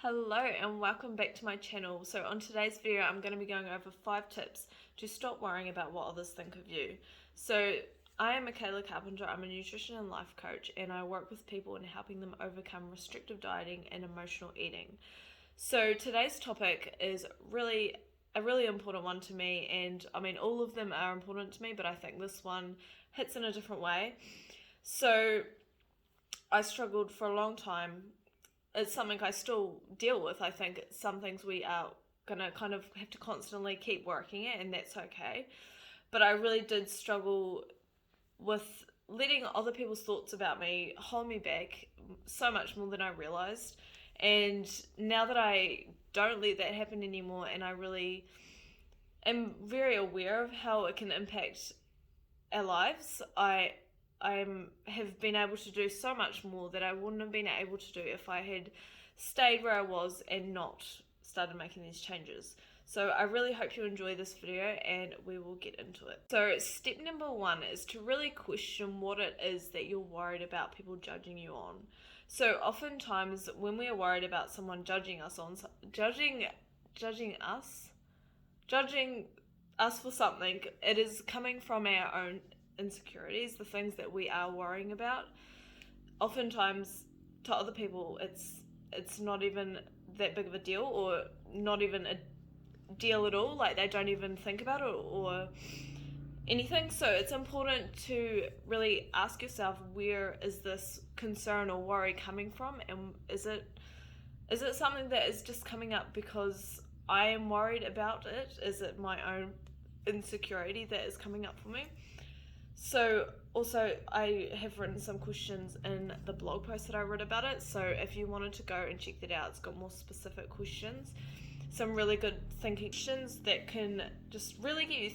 Hello and welcome back to my channel. So on today's video I'm going to be going over 5 tips to stop worrying about what others think of you. So I am Michaela Carpenter. I'm a nutrition and life coach, and I work with people in helping them overcome restrictive dieting and emotional eating. So today's topic is a really important one to me, and I mean all of them are important to me, but I think this one hits in a different way. So I struggled for a long time. It's something I still deal with. I think it's some things we are gonna kind of have to constantly keep working at, and that's okay. But I really did struggle with letting other people's thoughts about me hold me back so much more than I realized. And now that I don't let that happen anymore, and I really am very aware of how it can impact our lives, I have been able to do so much more that I wouldn't have been able to do if I had stayed where I was and not started making these changes. So I really hope you enjoy this video and we will get into it. So step number 1 is to really question what it is that you're worried about people judging you on. So oftentimes when we are worried about someone judging us for something, it is coming from our own insecurities, the things that we are worrying about. Oftentimes to other people it's not even that big of a deal, or not even a deal at all. Like, they don't even think about it or anything. So it's important to really ask yourself, where is this concern or worry coming from, and is it something that is just coming up because I am worried about it? Is it my own insecurity that is coming up for me? So also I have written some questions in the blog post that I wrote about it. So if you wanted to go and check that out, it's got more specific questions, some really good thinking questions that can just really get you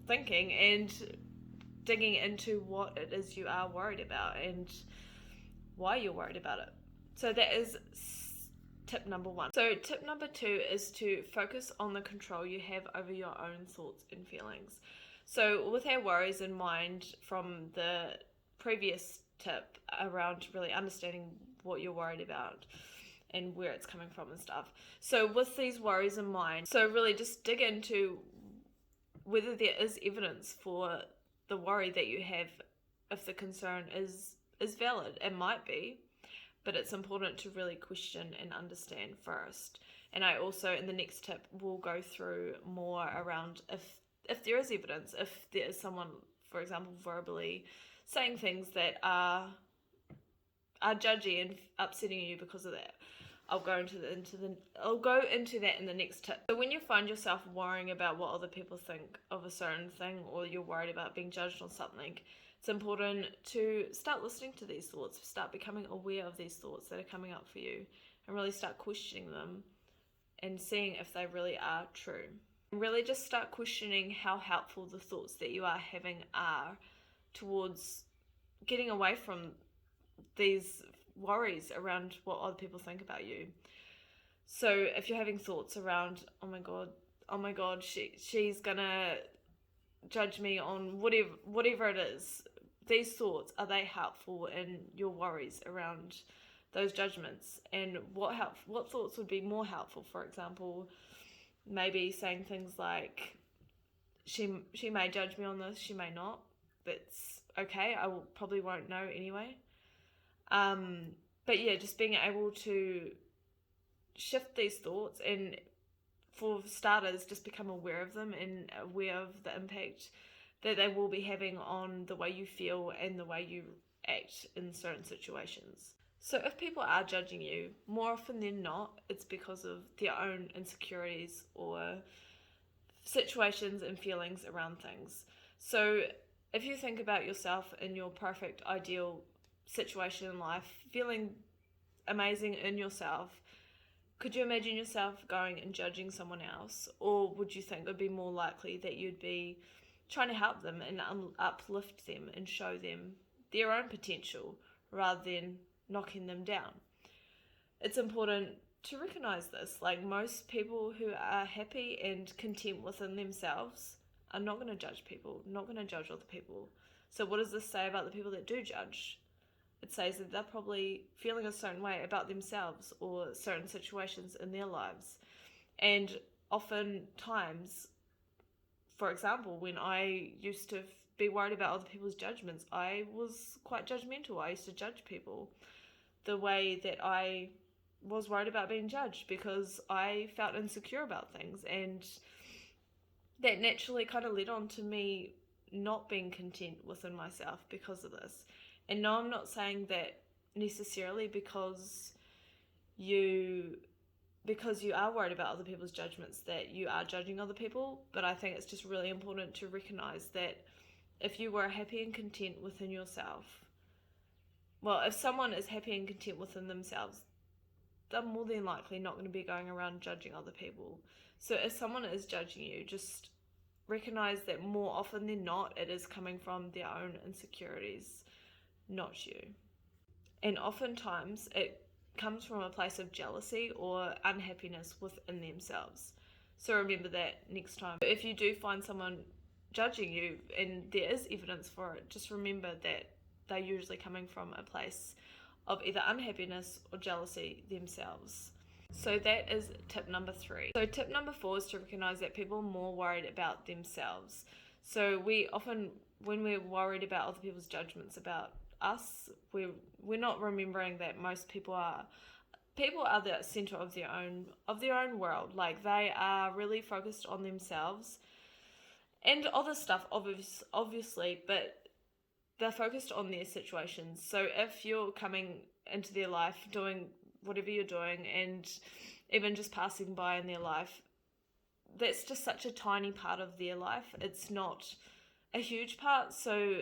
thinking and digging into what it is you are worried about and why you're worried about it. So that is tip number 1. So tip number 2 is to focus on the control you have over your own thoughts and feelings. So with our worries in mind from the previous tip around really understanding what you're worried about and where it's coming from and stuff. So with these worries in mind, so really just dig into whether there is evidence for the worry that you have. If the concern is valid, it might be, but it's important to really question and understand first. And I also, in the next tip, will go through more around if there is evidence, if there is someone, for example, verbally saying things that are judgy and upsetting you because of that. I'll go into that in the next tip. So when you find yourself worrying about what other people think of a certain thing, or you're worried about being judged on something, it's important to start listening to these thoughts, start becoming aware of these thoughts that are coming up for you, and really start questioning them and seeing if they really are true. Really just start questioning how helpful the thoughts that you are having are towards getting away from these worries around what other people think about you. So if you're having thoughts around, oh my god, she's gonna judge me on whatever it is, these thoughts, are they helpful in your worries around those judgments? And what thoughts would be more helpful? For example, maybe saying things like, she may judge me on this, she may not. That's okay. I probably won't know anyway. But yeah, just being able to shift these thoughts, and for starters, just become aware of them and aware of the impact that they will be having on the way you feel and the way you act in certain situations. So if people are judging you, more often than not, it's because of their own insecurities or situations and feelings around things. So if you think about yourself in your perfect, ideal situation in life, feeling amazing in yourself, could you imagine yourself going and judging someone else? Or would you think it would be more likely that you'd be trying to help them and uplift them and show them their own potential rather than knocking them down? It's important to recognize this. Like, most people who are happy and content within themselves are not going to judge people, not going to judge other people. So what does this say about the people that do judge? it says that they're probably feeling a certain way about themselves or certain situations in their lives. And oftentimes, for example, when I used to be worried about other people's judgments, I was quite judgmental. I used to judge people the way that I was worried about being judged because I felt insecure about things, and that naturally kind of led on to me not being content within myself because of this. And no, I'm not saying that necessarily because you are worried about other people's judgments that you are judging other people, but I think it's just really important to recognize that if you were happy and content within yourself, well, if someone is happy and content within themselves, they're more than likely not going to be going around judging other people. So if someone is judging you, just recognize that more often than not, it is coming from their own insecurities, not you. And oftentimes it comes from a place of jealousy or unhappiness within themselves. So remember that next time. If you do find someone judging you and there is evidence for it, just remember that they're usually coming from a place of either unhappiness or jealousy themselves. So that is tip number 3. So tip number 4 is to recognize that people are more worried about themselves. So we often, when we're worried about other people's judgments about us, we're not remembering that most people are the center of their own world. Like, they are really focused on themselves and other stuff, obviously, but they're focused on their situations. So if you're coming into their life doing whatever you're doing and even just passing by in their life, that's just such a tiny part of their life. It's not a huge part. So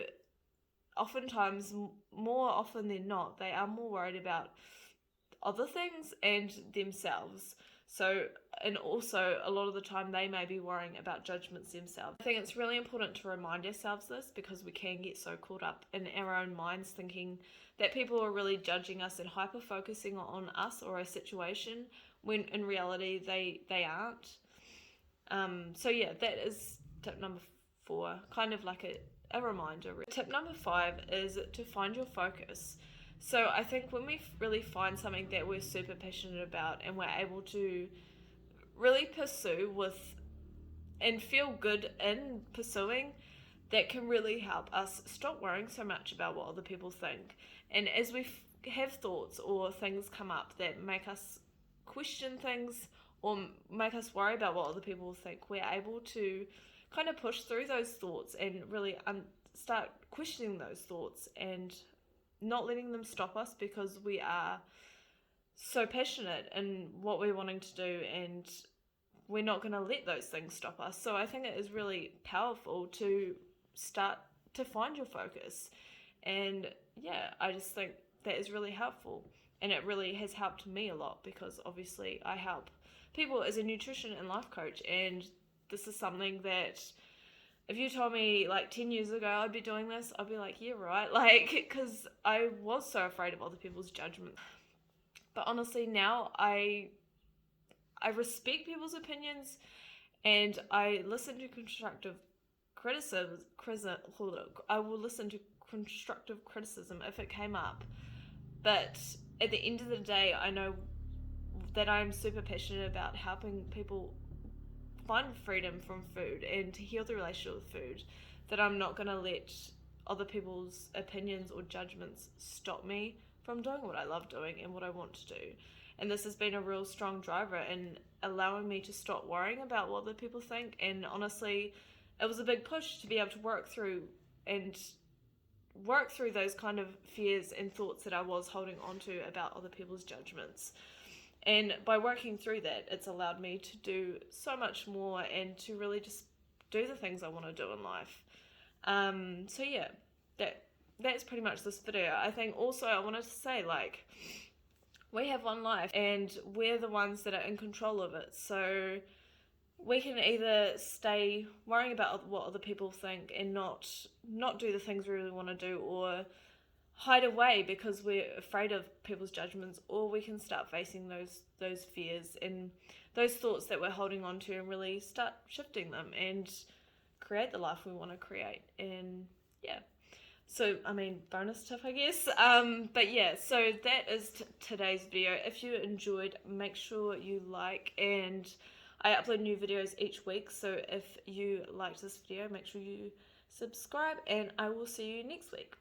oftentimes, more often than not, they are more worried about other things and themselves. So, and also a lot of the time they may be worrying about judgments themselves. I think it's really important to remind ourselves this, because we can get so caught up in our own minds thinking that people are really judging us and hyper focusing on us or a situation, when in reality they aren't. So yeah, that is tip number 4, kind of like a reminder. Tip number 5 is to find your focus. So I think when we really find something that we're super passionate about and we're able to really pursue with and feel good in pursuing, that can really help us stop worrying so much about what other people think. And as we have thoughts or things come up that make us question things or make us worry about what other people think, we're able to kind of push through those thoughts and really start questioning those thoughts and not letting them stop us, because we are so passionate in what we're wanting to do, and we're not going to let those things stop us. So I think it is really powerful to start to find your focus. And yeah, I just think that is really helpful. And it really has helped me a lot, because obviously I help people as a nutrition and life coach. And this is something that if you told me like 10 years ago I'd be doing this, I'd be like, yeah, right. Like, because I was so afraid of other people's judgment. But honestly, now I respect people's opinions, and I listen to constructive criticism. I will listen to constructive criticism if it came up. But at the end of the day, I know that I'm super passionate about helping people find freedom from food and to heal the relationship with food, that I'm not going to let other people's opinions or judgments stop me from doing what I love doing and what I want to do. And this has been a real strong driver in allowing me to stop worrying about what other people think. And honestly, it was a big push to be able to work through those kind of fears and thoughts that I was holding on to about other people's judgments. And by working through that, it's allowed me to do so much more and to really just do the things I want to do in life. So yeah, that's pretty much this video. I think also I wanted to say, like, we have one life and we're the ones that are in control of it. So we can either stay worrying about what other people think and not do the things we really want to do, or hide away because we're afraid of people's judgments, or we can start facing those fears and those thoughts that we're holding on to and really start shifting them and create the life we want to create. And yeah, So, I mean, bonus tip, I guess. But yeah, so that is today's video. If you enjoyed, make sure you like, and I upload new videos each week. So if you liked this video, make sure you subscribe, and I will see you next week.